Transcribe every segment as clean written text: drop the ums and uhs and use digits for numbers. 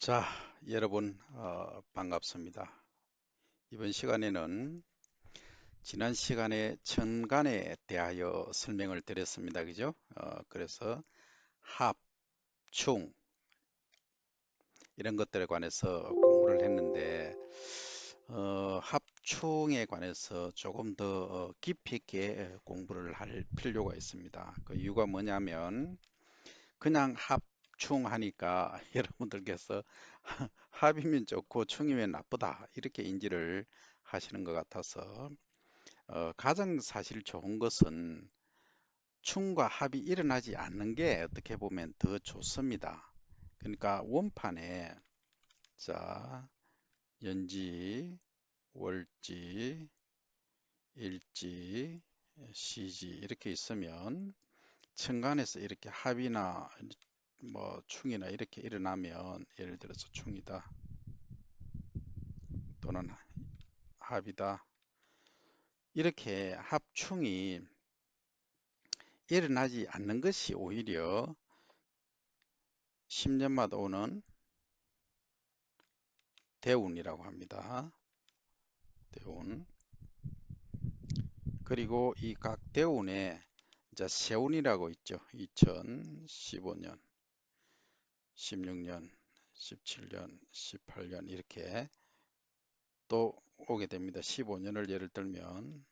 자, 여러분 반갑습니다. 이번 시간에는 지난 시간에 천간에 대하여 설명을 드렸습니다. 그죠? 그래서 합, 충 이런 것들에 관해서 공부를 했는데 합충에 관해서 조금 더 깊이 있게 공부를 할 필요가 있습니다. 그 이유가 뭐냐면 그냥 합충하니까 여러분들께서 합이면 좋고 충이면 나쁘다 이렇게 인지를 하시는 것 같아서 가장 사실 좋은 것은 충과 합이 일어나지 않는 게 어떻게 보면 더 좋습니다. 그러니까 원판에 자 연지, 월지, 일지, 시지 이렇게 있으면 천간에서 이렇게 합이나 뭐 충이나 이렇게 일어나면 예를 들어서 충이다 또는 합이다 이렇게 합충이 일어나지 않는 것이 오히려 10년마다 오는 대운이라고 합니다. 대운. 그리고 이 각 대운에 이제 세운이라고 있죠. 2015년, 16년, 17년, 18년 이렇게 또 오게 됩니다. 15년을 예를 들면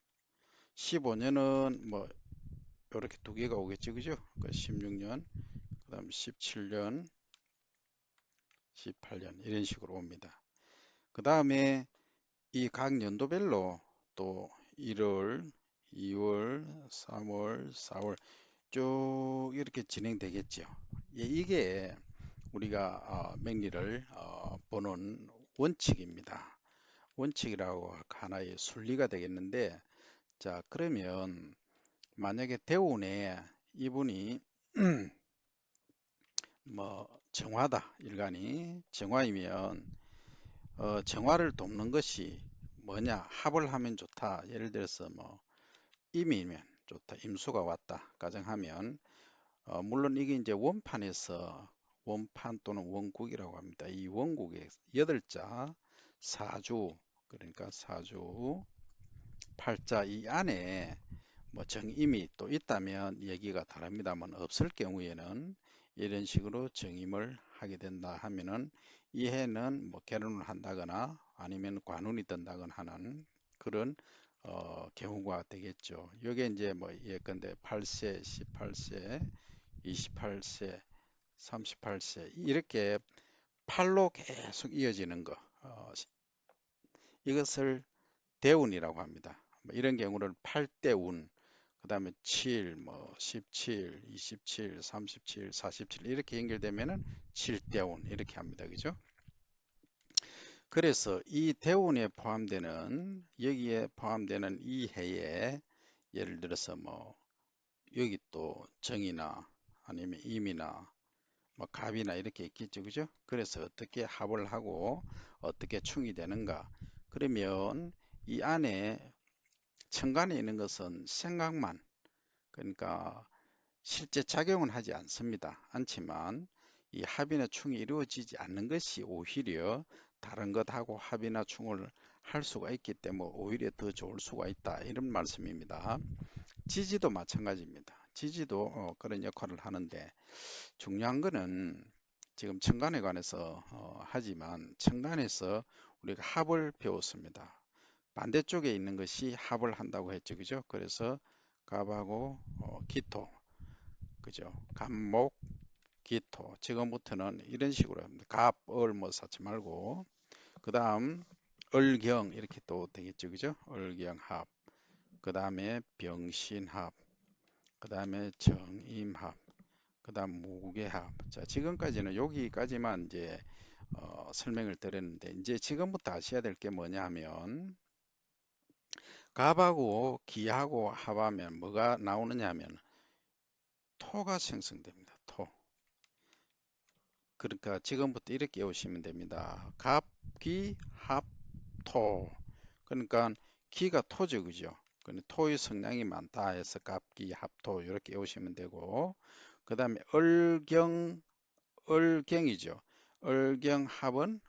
15년은 뭐 이렇게 두 개가 오겠죠. 그죠? 그 16년, 그다음 17년, 18년 이런 식으로 옵니다. 그 다음에 이 각 연도별로 또 1월, 2월, 3월, 4월 쭉 이렇게 진행되겠죠. 예, 이게 우리가命理를 보는 원칙입니다. 원칙이라고 하나의 순리가 되겠는데, 자, 그러면 만약에 대운에 이분이 뭐 정화다, 일간이 정화이면 정화를 돕는 것이 뭐냐? 합을 하면 좋다. 예를 들어서 뭐 임이면 좋다. 임수가 왔다. 가정하면 물론 이게 이제 원판에서 원판 또는 원국이라고 합니다. 이 원국의 8자 사주 그러니까 사주 팔자 이 안에 뭐 정임이 또 있다면 얘기가 다릅니다만 없을 경우에는 이런 식으로 정임을 하게 된다 하면은 이 해는 뭐 결혼을 한다거나 아니면 관운이 든다거나 하는 그런 경우가 되겠죠. 이게 이제 뭐 예컨대 8세, 18세, 28세, 38세 이렇게 팔로 계속 이어지는 거 이것을 대운이라고 합니다. 뭐 이런 경우를 8대운 그 다음에 7, 뭐 17, 27, 37, 47 이렇게 연결되면은 7대운 이렇게 합니다. 그죠? 그래서 이 대운에 포함되는 여기에 포함되는 이 해에 예를 들어서 뭐 여기 또 정이나 아니면 임이나 뭐 갑이나 이렇게 있겠죠. 그죠? 그래서 어떻게 합을 하고 어떻게 충이 되는가? 그러면 이 안에 천간에 있는 것은 생각만 그러니까 실제 작용은 하지 않지만 이 합이나 충이 이루어지지 않는 것이 오히려 다른 것하고 합이나 충을 할 수가 있기 때문에 오히려 더 좋을 수가 있다 이런 말씀입니다. 지지도 마찬가지입니다. 지지도 그런 역할을 하는데 중요한 거는 지금 천간에 관해서 하지만 천간에서 우리가 합을 배웠습니다. 반대쪽에 있는 것이 합을 한다고 했죠. 그죠? 그래서 갑하고 기토 그죠? 갑목, 기토. 지금부터는 이런 식으로 합니다. 갑, 을 뭐 쌓지 말고. 그 다음, 을경 이렇게 또 되겠죠. 그죠? 을경합. 그 다음에 병신합. 그 다음에 정임합. 그 다음 무게합. 자, 지금까지는 여기까지만 이제 설명을 드렸는데 이제 지금부터 아셔야 될 게 뭐냐 하면 갑하고 기하고 합하면 뭐가 나오느냐 하면 토가 생성됩니다. 토. 그러니까 지금부터 이렇게 외우시면 됩니다. 갑, 기, 합, 토. 그러니까 기가 토죠, 그죠? 근데 토의 성량이 많다 해서 갑, 기, 합, 토 이렇게 외우시면 되고 그 다음에 을경, 을경이죠. 얼경합은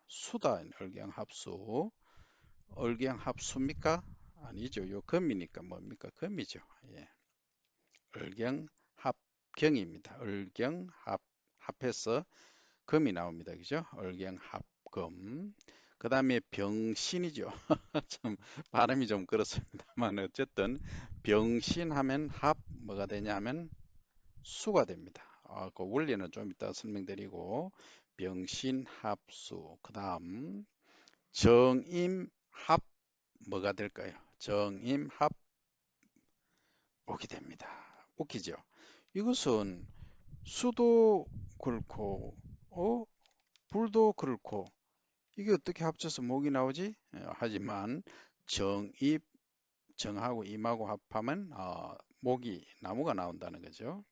수다. 얼경합수. 얼경합수입니까? 아니죠. 요 금이니까 뭡니까? 금이죠. 예. 얼경합경입니다. 얼경합 합해서 금이 나옵니다. 그죠? 얼경합금. 그 다음에 병신이죠. 좀 발음이 좀 그렇습니다만 어쨌든 병신하면 합 뭐가 되냐면 수가 됩니다. 그 원리는 좀 이따 설명드리고 병신합수. 그 다음 정임합 뭐가 될까요? 정임합 오게 됩니다. 웃기죠? 이것은 수도 그렇고 불도 그렇고 이게 어떻게 합쳐서 목이 나오지? 하지만 정입 정하고 임하고 합하면 목이 나무가 나온다는 거죠.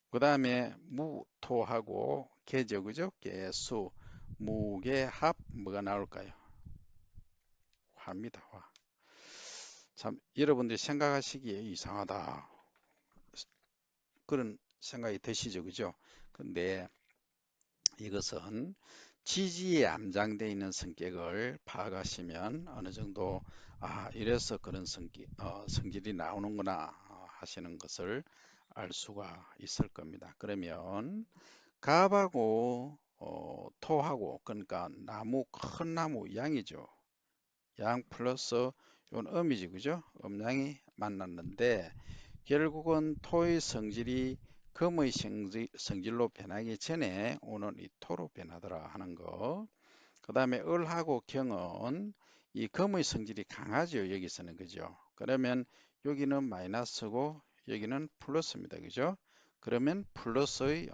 그 다음에 무토하고 개죠, 그죠? 개수 무게합 뭐가 나올까요? 화입니다. 화. 참 여러분들이 생각하시기에 이상하다 그런 생각이 드시죠, 그죠? 근데 이것은 지지에 암장되어 있는 성격을 파악하시면 어느 정도 이래서 그런 성질이 나오는구나 하시는 것을 알 수가 있을 겁니다. 그러면 갑하고 토하고 그러니까 나무 큰 나무 양이죠. 양 플러스 이건 음이지 그죠? 음양이 만났는데 결국은 토의 성질이 금의 성질로 변하기 전에 오는 이 토로 변하더라 하는 거. 그 다음에 을하고 경은 이 금의 성질이 강하죠. 여기서는 그죠? 그러면 여기는 마이너스고 여기는 플러스입니다. 그죠? 그러면 플러스의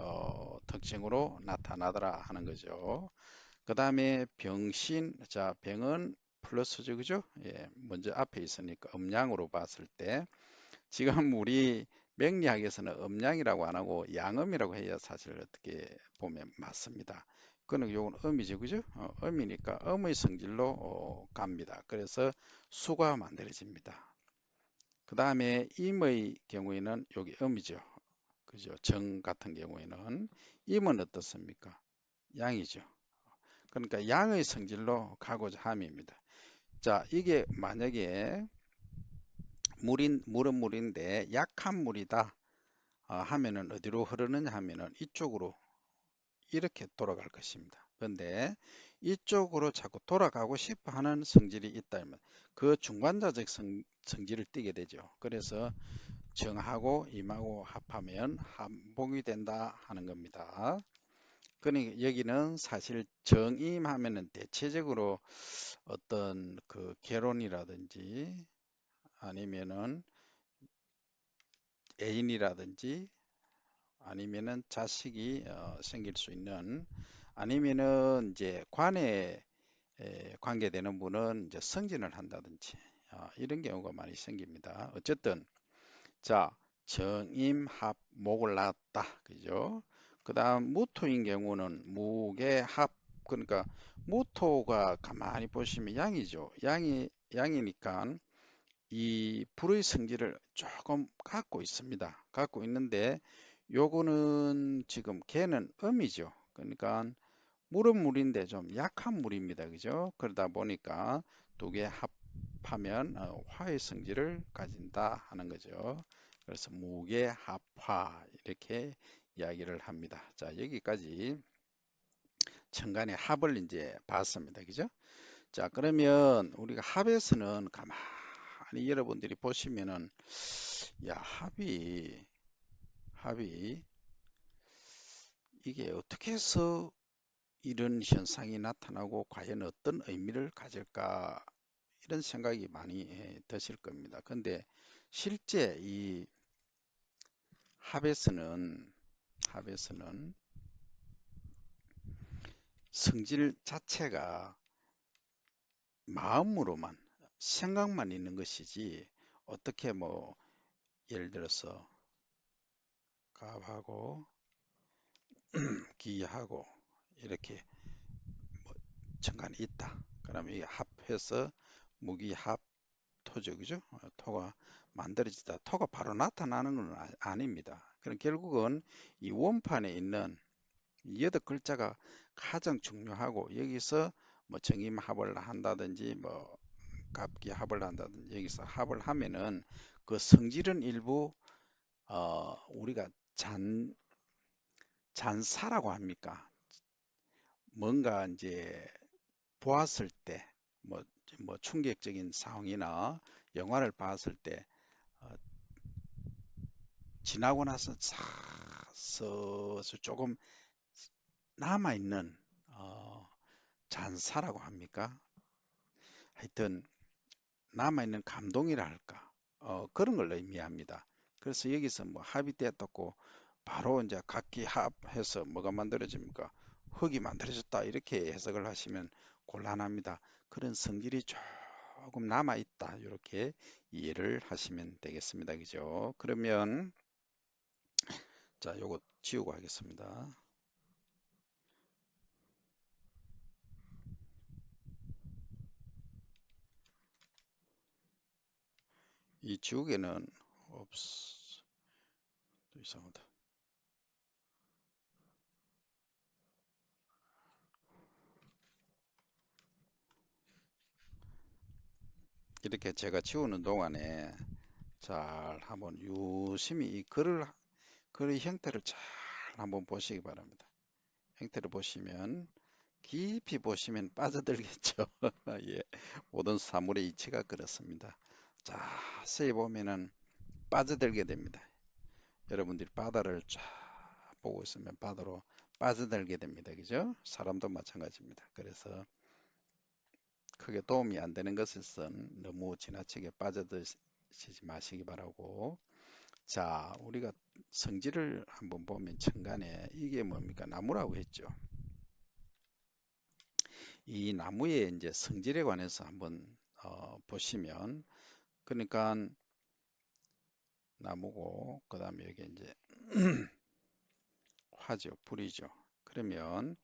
특징으로 나타나더라 하는 거죠. 그 다음에 병신, 자 병은 플러스죠. 그죠? 예, 먼저 앞에 있으니까 음양으로 봤을 때 지금 우리 명리학에서는 음양이라고 안 하고 양음이라고 해야 사실 어떻게 보면 맞습니다. 그는 요건 음이죠, 그죠? 음이니까 음의 성질로 갑니다. 그래서 수가 만들어집니다. 그 다음에 임의 경우에는 여기 음이죠, 그죠? 정 같은 경우에는 임은 어떻습니까? 양이죠. 그러니까 양의 성질로 가고자 함입니다. 자, 이게 만약에 물은 물인데 약한 물이다. 하면은 어디로 흐르느냐 하면은 이쪽으로 이렇게 돌아갈 것입니다. 그런데 이쪽으로 자꾸 돌아가고 싶어 하는 성질이 있다면 그 중간자적 성질을 띠게 되죠. 그래서 정하고 임하고 합하면 한복이 된다 하는 겁니다. 그러니까 여기는 사실 정임하면은 대체적으로 어떤 그 결혼이라든지 아니면은 애인이라든지 아니면은 자식이 생길 수 있는 아니면은 이제 관에 관계되는 분은 이제 승진을 한다든지 이런 경우가 많이 생깁니다. 어쨌든 자 정임합 목을 낳았다 그죠? 그다음 무토인 경우는 무게합 그러니까 무토가 가만히 보시면 양이죠. 양이니까 이 불의 성질을 조금 갖고 있습니다. 갖고 있는데 요거는 지금 개는 음이죠. 그러니까 물은 물인데 좀 약한 물입니다. 그죠? 그러다 보니까 두 개 합하면 화의 성질을 가진다 하는 거죠. 그래서 무게합화 이렇게 이야기를 합니다. 자, 여기까지 천간의 합을 이제 봤습니다. 그죠? 자, 그러면 우리가 합에서는 가만히 여러분들이 보시면은 야, 합이 이게 어떻게 해서 이런 현상이 나타나고 과연 어떤 의미를 가질까 이런 생각이 많이 드실 겁니다. 근데 실제 이 합에서는 성질 자체가 마음으로만 생각만 있는 것이지 어떻게 뭐 예를 들어서 갑하고 기하고 이렇게 뭐 정관이 있다. 그러면 이 합해서 무기합 토죠, 그죠? 토가 만들어지다. 토가 바로 나타나는 건 아닙니다. 그럼 결국은 이 원판에 있는 여덟 글자가 가장 중요하고 여기서 뭐 정임합을 한다든지 뭐 갑기합을 한다든지 여기서 합을 하면은 그 성질은 일부 우리가 잔사라고 합니까? 뭔가 이제 보았을 때 뭐, 뭐 충격적인 상황이나 영화를 봤을 때 어, 지나고 나서 조금 남아있는 잔사라고 합니까? 하여튼 남아있는 감동이라 할까? 그런 걸 의미합니다. 그래서 여기서 뭐 합이 되었다고 바로 이제 각기 합해서 뭐가 만들어집니까? 흙이 만들어졌다 이렇게 해석을 하시면 곤란합니다. 그런 성질이 조금 남아있다 이렇게 이해를 하시면 되겠습니다. 그죠? 그러면 자 요거 지우고 하겠습니다. 이 지우개는 없, 또 이상하다. 이렇게 제가 지우는 동안에 잘 한번 유심히 이 글의 형태를 잘 한번 보시기 바랍니다. 형태를 보시면 깊이 보시면 빠져들겠죠. 예, 모든 사물의 이치가 그렇습니다. 자세히 보면은 빠져들게 됩니다. 여러분들이 바다를 쫙 보고 있으면 바다로 빠져들게 됩니다. 그죠? 사람도 마찬가지입니다. 그래서 크게 도움이 안 되는 것에선 너무 지나치게 빠져드시지 마시기 바라고. 자, 우리가 성질을 한번 보면 천간에 이게 뭡니까? 나무라고 했죠. 이 나무의 이제 성질에 관해서 한번 보시면 그러니까 나무고 그다음에 여기 이제 화죠, 불이죠. 그러면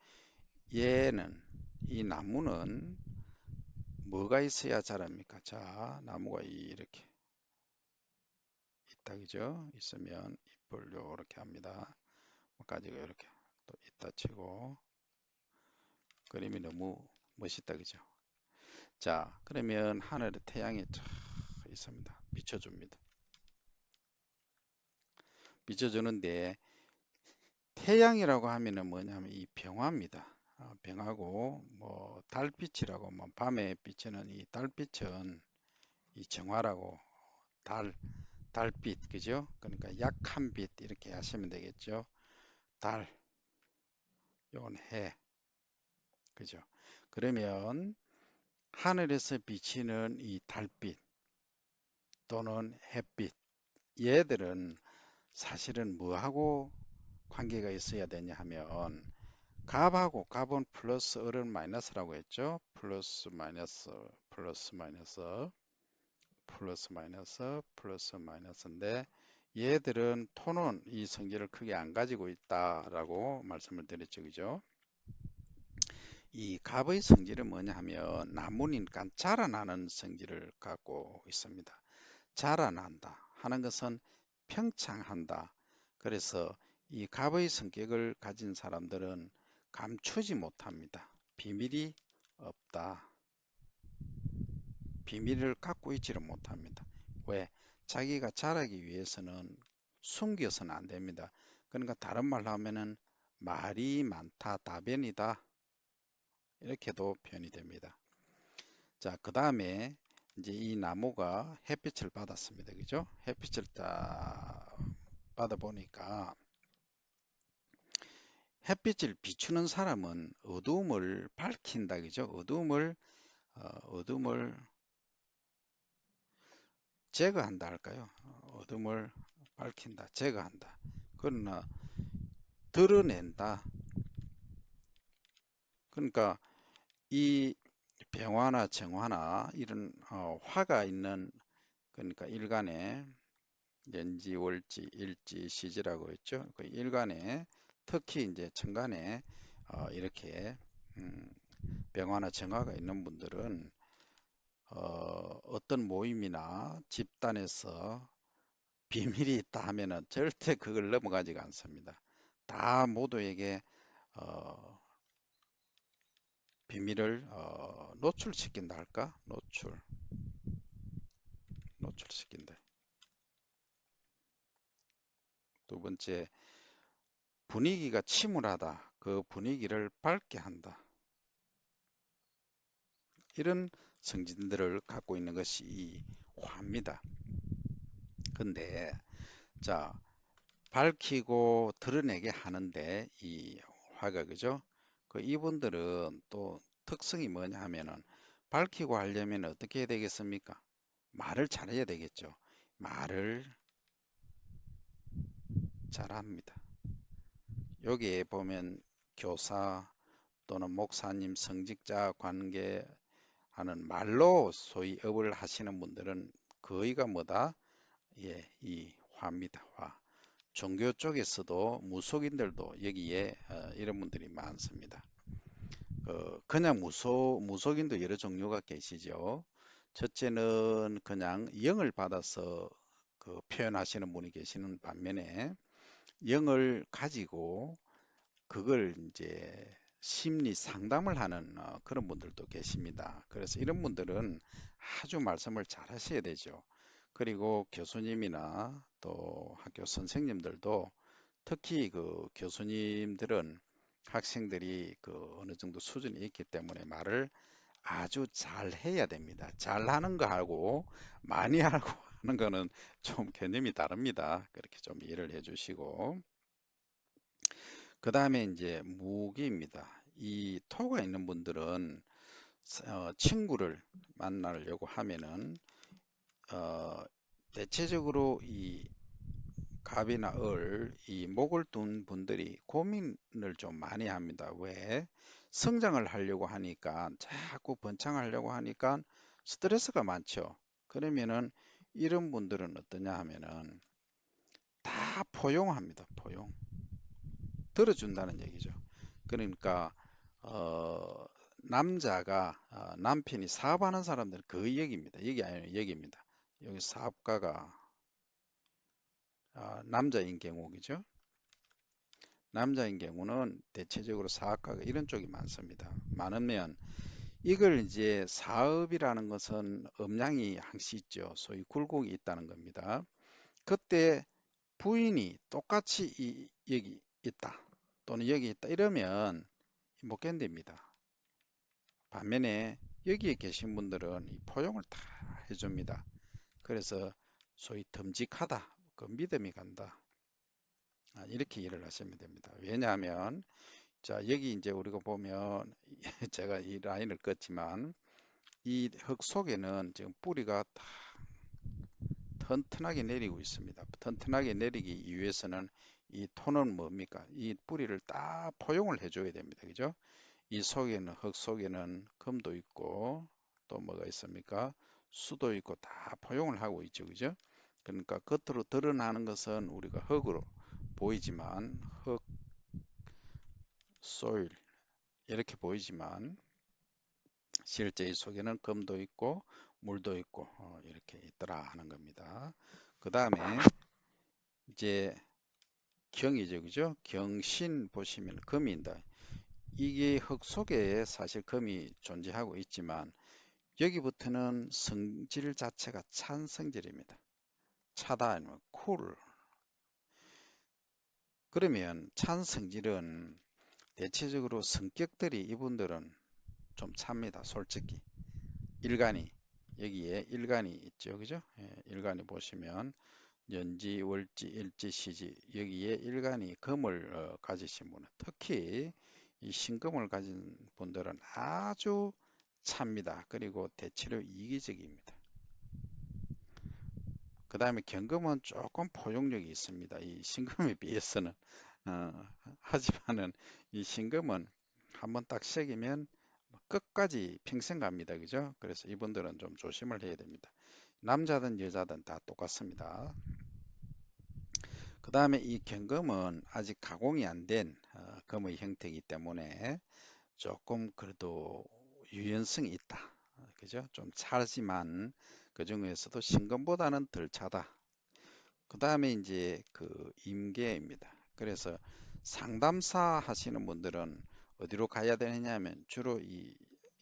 얘는 이 나무는 뭐가 있어야 자랍니까? 자, 나무가 이렇게 있다 그죠? 있으면 잎을 요렇게 합니다. 가지고 이렇게 또 있다 치고 그림이 너무 멋있다 그죠? 자, 그러면 하늘에 태양이 쫙 있습니다. 비춰줍니다. 비춰주는데 태양이라고 하면은 뭐냐면 이 병화입니다. 병화고 뭐 달빛이라고 뭐 밤에 비치는 이 달빛은 이 정화라고 달 달빛 그죠? 그러니까 약한 빛 이렇게 하시면 되겠죠. 달, 요건 해 그죠? 그러면 하늘에서 비치는 이 달빛 또는 햇빛 얘들은 사실은 뭐하고 관계가 있어야 되냐 하면 갑하고 갑은 플러스 을은 마이너스라고 했죠. 플러스 마이너스 플러스 마이너스 플러스 마이너스 플러스 마이너스인데 얘들은 토는 이 성질을 크게 안 가지고 있다라고 말씀을 드렸죠. 그죠? 이 갑의 성질은 뭐냐 하면 나무니까 자라나는 성질을 갖고 있습니다. 자라난다 하는 것은 평창한다. 그래서 이 갑의 성격을 가진 사람들은 감추지 못합니다. 비밀이 없다. 비밀을 갖고 있지를 못합니다. 왜? 자기가 자라기 위해서는 숨겨서는 안 됩니다. 그러니까 다른 말로 하면은 말이 많다, 다변이다. 이렇게도 표현이 됩니다. 자, 그 다음에 이제 이 나무가 햇빛을 받았습니다. 그죠? 햇빛을 딱 받아보니까 햇빛을 비추는 사람은 어두움을 밝힌다. 그죠? 어둠을 제거한다 할까요? 어둠을 밝힌다, 제거한다. 그러나 드러낸다. 그러니까 이 병화나 정화나 이런 화가 있는 그러니까 일간에 연지, 월지, 일지, 시지라고 했죠. 그 일간에 특히 이제 천간에 이렇게 음, 병화나 정화가 있는 분들은 어떤 모임이나 집단에서 비밀이 있다 하면은 절대 그걸 넘어가지가 않습니다. 다 모두에게 어, 비밀을 노출시킨다 할까? 노출시킨다. 두 번째, 분위기가 침울하다. 그 분위기를 밝게 한다. 이런 성질들을 갖고 있는 것이 이 화입니다. 근데 자, 밝히고 드러내게 하는데 이 화가 그죠? 그 이분들은 또 특성이 뭐냐 하면은 밝히고 하려면 어떻게 해야 되겠습니까? 말을 잘해야 되겠죠. 말을 잘합니다. 여기에 보면 교사 또는 목사님, 성직자 관계하는 말로 소위 업을 하시는 분들은 거의가 뭐다? 예, 이 화입니다. 화. 종교 쪽에서도 무속인들도 여기에 이런 분들이 많습니다. 그냥 무속인도 여러 종류가 계시죠. 첫째는 그냥 영을 받아서 그 표현하시는 분이 계시는 반면에 영을 가지고 그걸 이제 심리 상담을 하는 그런 분들도 계십니다. 그래서 이런 분들은 아주 말씀을 잘 하셔야 되죠. 그리고 교수님이나 또 학교 선생님들도 특히 그 교수님들은 학생들이 그 어느 정도 수준이 있기 때문에 말을 아주 잘 해야 됩니다. 잘하는 거하고 많이 하고 하는 거는 좀 개념이 다릅니다. 그렇게 좀 이해를 해 주시고. 그 다음에 이제 무기입니다. 이 토가 있는 분들은 친구를 만나려고 하면은 어, 대체적으로 이 갑이나 이 목을 둔 분들이 고민을 좀 많이 합니다. 왜? 성장을 하려고 하니까 자꾸 번창하려고 하니까 스트레스가 많죠. 그러면은 이런 분들은 어떠냐 하면은 다 포용합니다. 포용. 들어준다는 얘기죠. 그러니까 어, 남자가 남편이 사업하는 사람들은 그 얘기입니다. 얘기 아니에요. 얘기입니다. 여기 사업가가 남자인 경우겠죠. 남자인 경우는 대체적으로 사업가가 이런 쪽이 많습니다. 많으면 이걸 이제 사업이라는 것은 음양이 항시 있죠. 소위 굴곡이 있다는 겁니다. 그때 부인이 똑같이 여기 있다 또는 여기 있다 이러면 못 견딥니다. 반면에 여기에 계신 분들은 이 포용을 다 해줍니다. 그래서 소위 듬직하다, 그 믿음이 간다. 이렇게 이해를 하시면 됩니다. 왜냐하면 자 여기 이제 우리가 보면 제가 이 라인을 껐지만 이 흙 속에는 지금 뿌리가 다 튼튼하게 내리고 있습니다. 튼튼하게 내리기 위해서는 이 토는 뭡니까? 이 뿌리를 딱 포용을 해줘야 됩니다. 그죠? 이 속에는 흙 속에는 금도 있고 또 뭐가 있습니까? 수도 있고 다 포용을 하고 있죠. 그죠? 그러니까 겉으로 드러나는 것은 우리가 흙으로 보이지만 흙, 소일 이렇게 보이지만 실제 이 속에는 금도 있고 물도 있고 이렇게 있더라 하는 겁니다. 그 다음에 이제 경이죠. 그죠? 경신 보시면 금인다. 이게 흙 속에 사실 금이 존재하고 있지만 여기부터는 성질 자체가 찬 성질입니다. 차다 아니면 쿨. 그러면 찬 성질은 대체적으로 성격들이 이분들은 좀 찹니다. 솔직히. 일간이 여기에 일간이 있죠. 그죠? 예, 일간이 보시면 연지, 월지, 일지, 시지 여기에 일간이 금을 가지신 분은 특히 이 신금을 가진 분들은 아주 찹니다. 그리고 대체로 이기적입니다. 그 다음에 경금은 조금 포용력이 있습니다. 이 신금에 비해서는 어, 하지만은 이 신금은 한번 딱 새기면 끝까지 평생 갑니다. 그죠? 그래서 이분들은 좀 조심을 해야 됩니다. 남자든 여자든 다 똑같습니다. 그 다음에 이 경금은 아직 가공이 안 된 금의 형태이기 때문에 조금 그래도 유연성이 있다. 그죠? 좀 차지만 그 중에서도 신금보다는 덜 차다. 그 다음에 이제 그 임계입니다. 그래서 상담사 하시는 분들은 어디로 가야 되느냐면 주로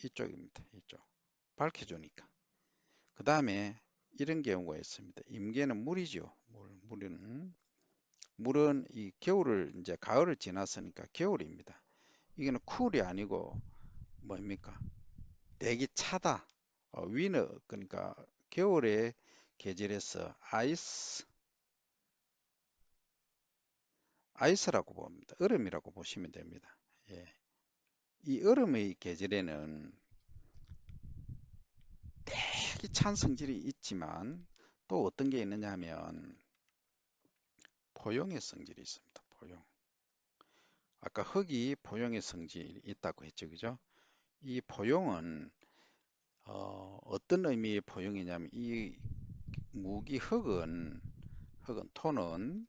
이쪽입니다. 이쪽. 밝혀주니까. 그 다음에 이런 경우가 있습니다. 임계는 물이죠. 물은 이 겨울을 이제 가을을 지났으니까 겨울입니다. 이거는 쿨이 아니고 뭡니까? 대기 차다. 위너 그러니까 겨울의 계절에서 아이스라고 봅니다. 얼음이라고 보시면 됩니다. 예. 이 얼음의 계절에는 되게 찬 성질이 있지만 또 어떤 게 있느냐 하면 포용의 성질이 있습니다. 포용. 아까 흙이 포용의 성질이 있다고 했죠. 그죠? 이 포용은 떤 의미의 포용이냐면 이 무기 흙은 토는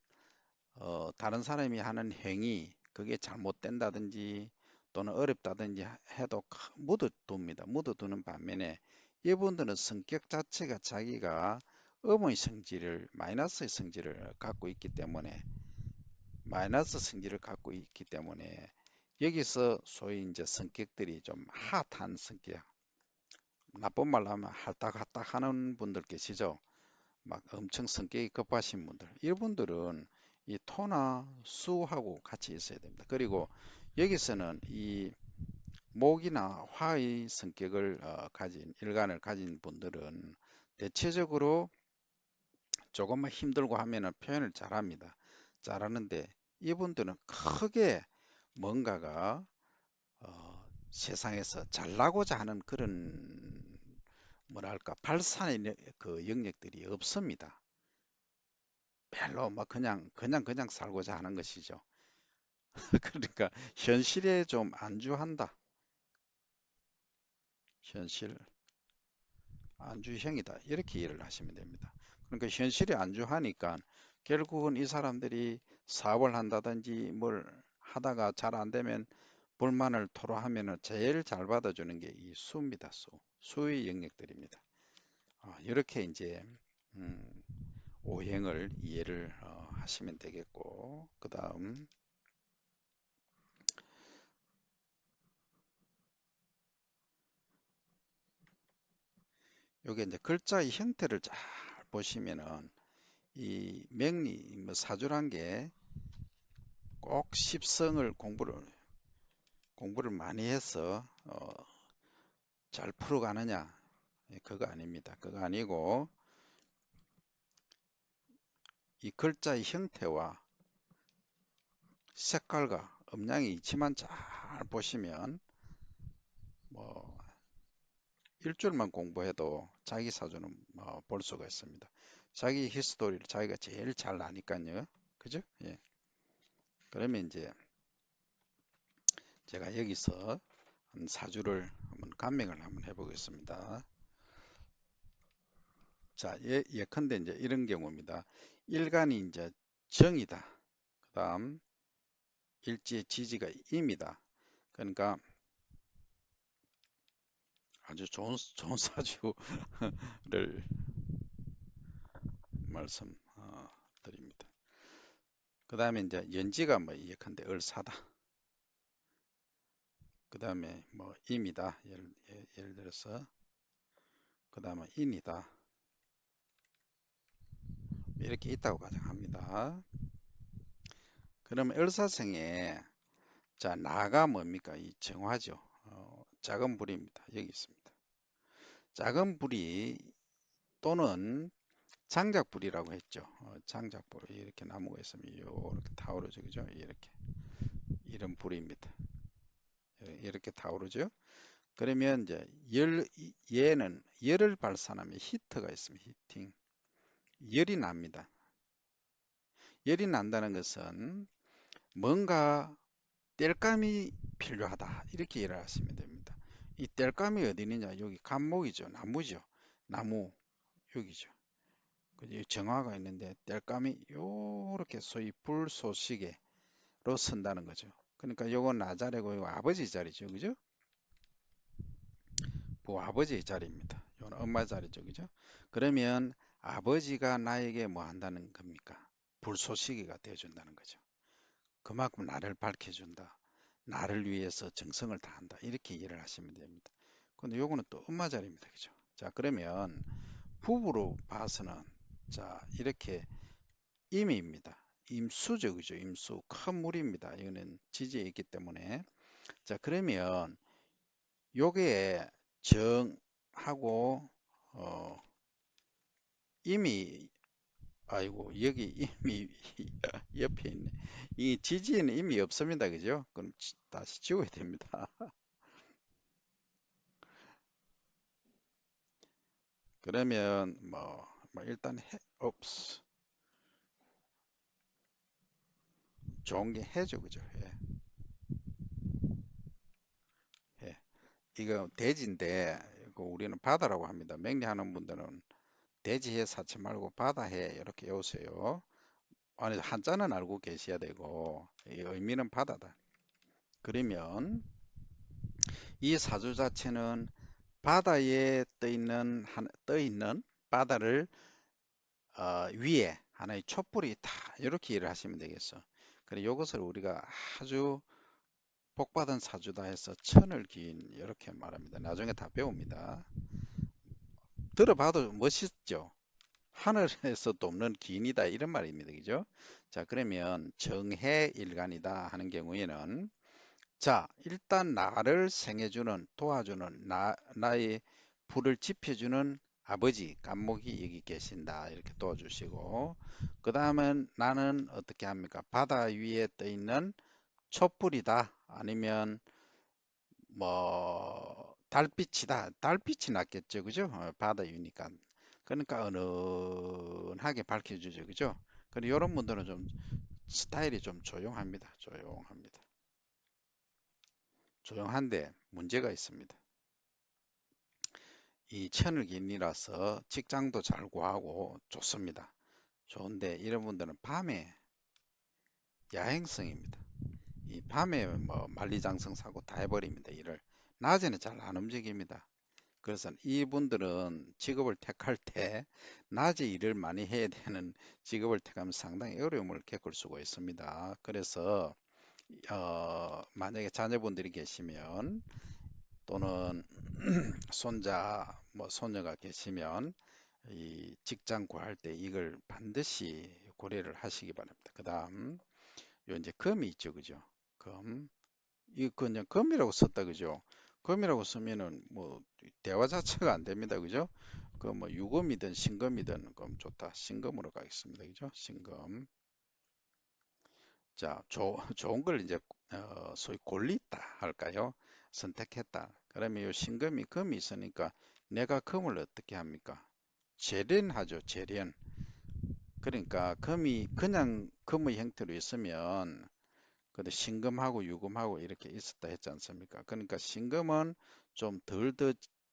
다른 사람이 하는 행위 그게 잘못된다든지 또는 어렵다든지 해도 묻어둡니다. 묻어두는 반면에 이분들은 성격 자체가 자기가 음의 성질을 마이너스의 성질을 갖고 있기 때문에 마이너스 성질을 갖고 있기 때문에 여기서 소위 이제 성격들이 좀 핫한 성격 나쁜 말로 하면 할딱할딱 하는 분들 계시죠. 막 엄청 성격이 급하신 분들 이분들은 이 토나 수하고 같이 있어야 됩니다. 그리고 여기서는 이 목이나 화의 성격을 가진 일간을 가진 분들은 대체적으로 조금만 힘들고 하면은 표현을 잘합니다. 잘하는데 이분들은 크게 뭔가가 세상에서 잘나고자 하는 그런 뭐랄까 발산의 그 영역들이 없습니다. 별로 막 그냥 살고자 하는 것이죠. 그러니까 현실에 좀 안주한다. 현실 안주형이다. 이렇게 이해를 하시면 됩니다. 그러니까 현실에 안주하니까 결국은 이 사람들이 사업을 한다든지 뭘 하다가 잘 안 되면 불만을 토로하면 제일 잘 받아주는 게 이 수입니다. 수의 영역들입니다. 이렇게 이제 음, 오행을 이해를 하시면 되겠고 그 다음 요게 이제 글자의 형태를 잘 보시면은 이 명리 뭐 사주란 게 꼭 십성을 공부를 많이 해서 잘 풀어가느냐 그거 아닙니다. 그거 아니고 이 글자의 형태와 색깔과 음양의 이치만 잘 보시면 뭐 일주일만 공부해도 자기 사주는 볼 수가 있습니다. 자기 히스토리를 자기가 제일 잘 아니까요. 그죠? 예. 그러면 이제 제가 여기서 한 사주를 한번 감명을 한번 해보겠습니다. 자, 예컨대 이제 이런 경우입니다. 일간이 이제 정이다. 그 다음 일지의 지지가 임이다. 그러니까 아주 좋은 사주를 말씀드립니다. 그 다음에 이제 연지가 뭐 예컨대 을사다. 그 다음에 뭐 임이다. 예를 들어서 그 다음에 인이다. 이렇게 있다고 가정합니다. 그러면 을사생에 자 나가 뭡니까? 이 정화죠. 작은 불입니다. 여기 있습니다. 작은 불이 또는 장작불이라고 했죠. 장작불 이렇게 나무가 있으면 이렇게 타오르죠. 그죠? 이렇게 이런 불입니다. 이렇게 타오르죠. 그러면 이제 얘는 열을 발산하면 히트가 있습니다. 히팅. 열이 납니다. 열이 난다는 것은 뭔가 땔감이 필요하다. 이렇게 이해를 하시면 됩니다. 이 땔감이 어디 있느냐? 여기 감목이죠. 나무죠. 나무 여기죠. 그지? 정화가 있는데 땔감이 요렇게 소위 불소시개로 쓴다는 거죠. 그러니까 요건 나 자리고 요 아버지 자리죠. 그죠? 부아버지의 자리입니다. 요건 엄마 자리죠. 그죠? 그러면 아버지가 나에게 뭐 한다는 겁니까? 불쏘시개가 되어준다는 거죠. 그만큼 나를 밝혀준다. 나를 위해서 정성을 다한다. 이렇게 이해를 하시면 됩니다. 근데 요거는 또 음마 자리입니다. 그죠? 자, 그러면 부부로 봐서는 자, 이렇게 임입니다. 임수죠. 그죠? 임수. 큰 물입니다. 이거는 지지에 있기 때문에. 자, 그러면 요게 정하고 임이 아이고 여기 임이 옆에 있네. 이 지지에는 임이 없습니다. 그죠? 그럼 다시 지워야 됩니다. 그러면 뭐 일단 옵스 좋은 게 해죠. 그죠? 해, 해. 이거 대지인데 이거 우리는 바다라고 합니다. 맹리하는 분들은 대지해 사치 말고 바다해 이렇게 외우세요. 아니 한자는 알고 계셔야 되고 이 의미는 바다다. 그러면 이 사주 자체는 바다에 떠 있는 바다를 위에 하나의 촛불이 있다. 이렇게 이해를 하시면 되겠어. 그래 이것을 우리가 아주 복받은 사주다 해서 천을 긴 이렇게 말합니다. 나중에 다 배웁니다. 들어봐도 멋있죠. 하늘에서도 없는 기인이다 이런 말입니다. 그죠? 자, 그러면 정해일간이다 하는 경우에는 자, 일단 나를 생해주는 도와주는 나의 불을 지펴주는 아버지 간목이 여기 계신다 이렇게 도와주시고 그 다음은 나는 어떻게 합니까? 바다 위에 떠 있는 촛불이다 아니면 뭐 달빛이다. 달빛이 낫겠죠, 그죠? 바다 위니까. 그러니까 은은하게 밝혀주죠, 그죠? 그리고 이런 분들은 좀 스타일이 좀 조용합니다. 조용합니다. 조용한데 문제가 있습니다. 이 천을기인이라서 직장도 잘 구하고 좋습니다. 좋은데 이런 분들은 밤에 야행성입니다. 이 밤에 뭐 만리장성 사고 다 해버립니다. 일을 낮에는 잘 안 움직입니다. 그래서 이분들은 직업을 택할 때 낮에 일을 많이 해야 되는 직업을 택하면 상당히 어려움을 겪을 수가 있습니다. 그래서 만약에 자녀분들이 계시면 또는 손자 뭐 손녀가 계시면 이 직장 구할 때 이걸 반드시 고려를 하시기 바랍니다. 그다음 요 이제 금이 있죠, 그죠? 금 이 그냥 금이라고 썼다, 그죠? 금이라고 쓰면은 뭐 대화 자체가 안 됩니다, 그죠? 그 뭐 유금이든 신금이든 그럼 좋다. 신금으로 가겠습니다, 그죠? 신금. 자, 좋은 걸 이제 소위 골랐다 할까요? 선택했다. 그러면 이 신금이 금이 있으니까 내가 금을 어떻게 합니까? 재련하죠, 재련. 그러니까 금이 그냥 금의 형태로 있으면 근데 신금하고 유금하고 이렇게 있었다 했지 않습니까? 그러니까 신금은 좀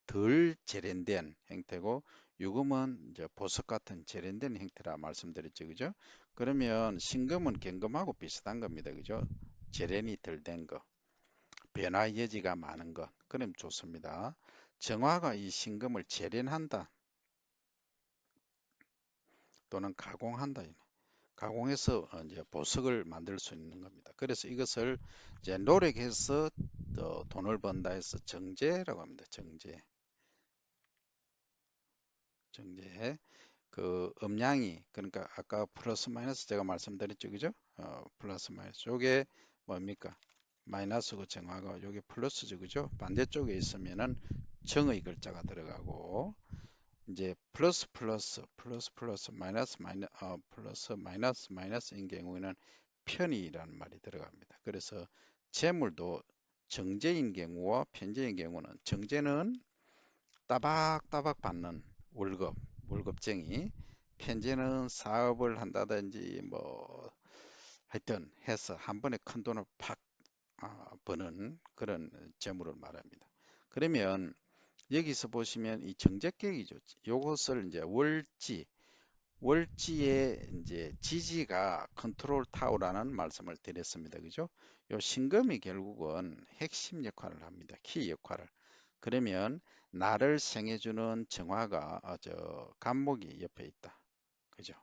덜 재련된 형태고 유금은 이제 보석 같은 재련된 형태라 말씀드렸죠. 그죠? 그러면 신금은 경금하고 비슷한 겁니다. 그죠? 재련이 덜 된 거, 변화 여지가 많은 것. 그럼 좋습니다. 정화가 이 신금을 재련한다 또는 가공한다. 가공해서 이제 보석을 만들 수 있는 겁니다. 그래서 이것을 이제 노력해서 돈을 번다 해서 정제라고 합니다. 정제. 정제. 그 음량이 그러니까 아까 플러스 마이너스 제가 말씀드렸죠. 그죠? 플러스 마이너스. 요게 뭡니까? 마이너스고 정화가 요게 플러스죠. 그죠? 반대쪽에 있으면은 정의 글자가 들어가고 이제 플러스 플러스 마이너스인 경우에는 편의라는 말이 들어갑니다. 그래서 재물도 정제인 경우와 편제인 경우는 정제는 따박따박 받는 월급쟁이, 편제는 사업을 한다든지 뭐 하여튼 해서 한 번에 큰 돈을 팍 버는 그런 재물을 말합니다. 그러면 여기서 보시면 이 정제격이죠. 요것을 이제 월지의 이제 지지가 컨트롤 타워라는 말씀을 드렸습니다. 그죠? 요 신금이 결국은 핵심 역할을 합니다. 키 역할을. 그러면 나를 생해주는 정화가 저 간목이 옆에 있다. 그죠?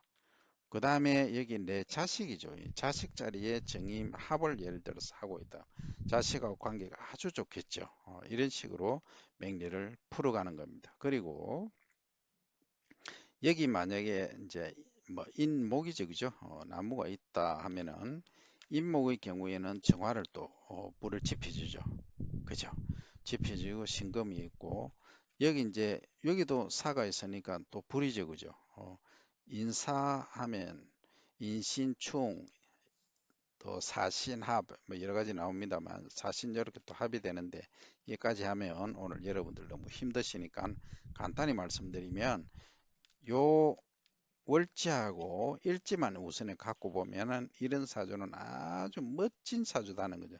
그 다음에 여기 내 자식이죠. 이 자식 자리에 정의 합을 예를 들어서 하고 있다. 자식하고 관계가 아주 좋겠죠. 이런 식으로 맹리를 풀어가는 겁니다. 그리고 여기 만약에 이제 뭐 인목이죠, 그죠? 나무가 있다 하면은 인목의 경우에는 정화를 또 불을 지펴주죠, 그죠? 지펴주고 신금이 있고 여기 이제 여기도 사가 있으니까 또 불이죠, 그죠? 인사하면 인신충 또 사신합 뭐 여러 가지 나옵니다만 사신 이렇게 또 합이 되는데 여기까지 하면 오늘 여러분들 너무 힘드시니까 간단히 말씀드리면 요 월지하고 일지만 우선에 갖고 보면은 이런 사주는 아주 멋진 사주다는 거죠.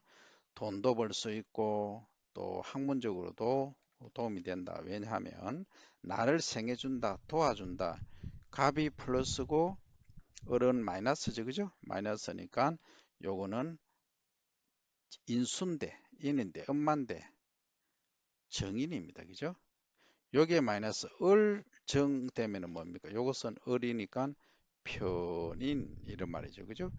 돈도 벌 수 있고 또 학문적으로도 도움이 된다. 왜냐하면 나를 생해준다, 도와준다. 갑이 플러스고 을은 마이너스죠, 그죠? 마이너스니까 요거는 인수인데, 인인데, 음만데 정인입니다, 그죠? 여기에 마이너스 을정 되면은 뭡니까? 요것은 을이니까 편인 이런 말이죠. 그죠?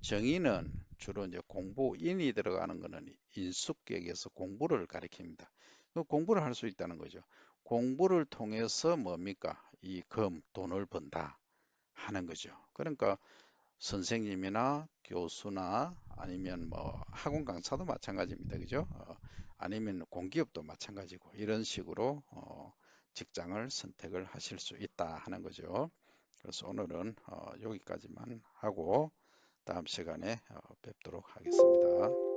정인은 주로 이제 공부, 인이 들어가는 거는 인수격에서 공부를 가리킵니다. 그 공부를 할 수 있다는 거죠. 공부를 통해서 뭡니까? 이 돈을 번다 하는 거죠. 그러니까 선생님이나 교수나 아니면 뭐 학원 강사도 마찬가지입니다. 그죠? 아니면 공기업도 마찬가지고 이런 식으로 직장을 선택을 하실 수 있다 하는 거죠. 그래서 오늘은 여기까지만 하고 다음 시간에 뵙도록 하겠습니다.